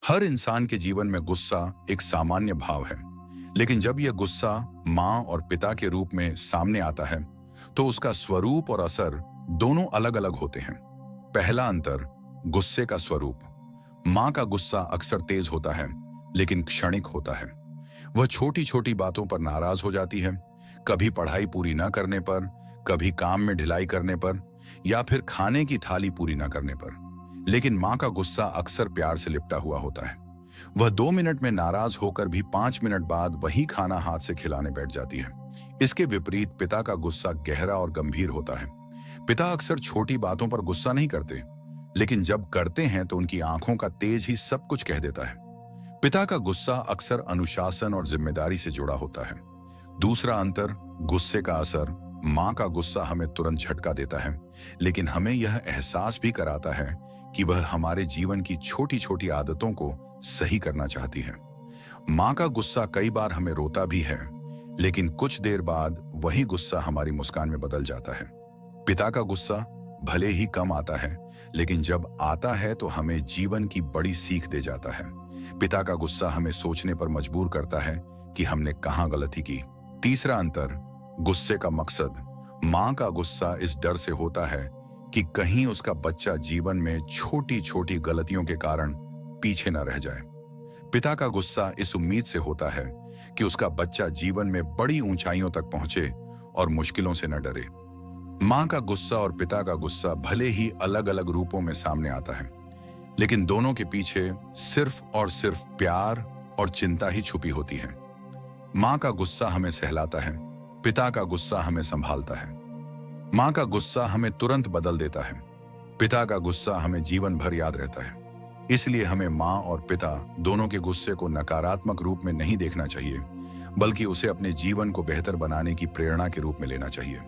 हर इंसान के जीवन में गुस्सा एक सामान्य भाव है, लेकिन जब यह गुस्सा माँ और पिता के रूप में सामने आता है, तो उसका स्वरूप और असर दोनों अलग-अलग होते हैं। पहला अंतर, गुस्से का स्वरूप। माँ का गुस्सा अक्सर तेज होता है, लेकिन क्षणिक होता है। वह छोटी-छोटी बातों पर नाराज हो जाती है, कभी पढ़ाई पूरी न करने पर, कभी काम में ढिलाई करने पर, या फिर खाने की थाली पूरी न करने पर। लेकिन माँ का गुस्सा अक्सर प्यार से लिपटा हुआ होता है। वह 2 मिनट में नाराज होकर भी 5 मिनट बाद वही खाना हाथ से खिलाने बैठ जाती है। इसके विपरीत पिता का गुस्सा गहरा और गंभीर होता है। पिता अक्सर छोटी बातों पर गुस्सा नहीं करते, लेकिन जब करते हैं तो उनकी आंखों का तेज ही सब कुछ कह देता है। पिता का गुस्सा अक्सर अनुशासन और जिम्मेदारी से जुड़ा होता है। दूसरा अंतर, गुस्से का असर। माँ का गुस्सा हमें तुरंत झटका देता है, लेकिन हमें यह एहसास भी कराता है कि वह हमारे जीवन की छोटी छोटी आदतों को सही करना चाहती है। माँ का गुस्सा कई बार हमें रोता भी है, लेकिन कुछ देर बाद वही गुस्सा हमारी मुस्कान में बदल जाता है। पिता का गुस्सा भले ही कम आता है, लेकिन जब आता है तो हमें जीवन की बड़ी सीख दे जाता है। पिता का गुस्सा हमें सोचने पर मजबूर करता है कि हमने कहाँ गलती की। तीसरा अंतर, गुस्से का मकसद। माँ का गुस्सा इस डर से होता है कि कहीं उसका बच्चा जीवन में छोटी छोटी गलतियों के कारण पीछे न रह जाए। पिता का गुस्सा इस उम्मीद से होता है कि उसका बच्चा जीवन में बड़ी ऊंचाइयों तक पहुंचे और मुश्किलों से न डरे। माँ का गुस्सा और पिता का गुस्सा भले ही अलग अलग रूपों में सामने आता है, लेकिन दोनों के पीछे सिर्फ और सिर्फ प्यार और चिंता ही छुपी होती है। माँ का गुस्सा हमें सहलाता है, पिता का गुस्सा हमें संभालता है। माँ का गुस्सा हमें तुरंत बदल देता है, पिता का गुस्सा हमें जीवन भर याद रहता है। इसलिए हमें माँ और पिता दोनों के गुस्से को नकारात्मक रूप में नहीं देखना चाहिए, बल्कि उसे अपने जीवन को बेहतर बनाने की प्रेरणा के रूप में लेना चाहिए।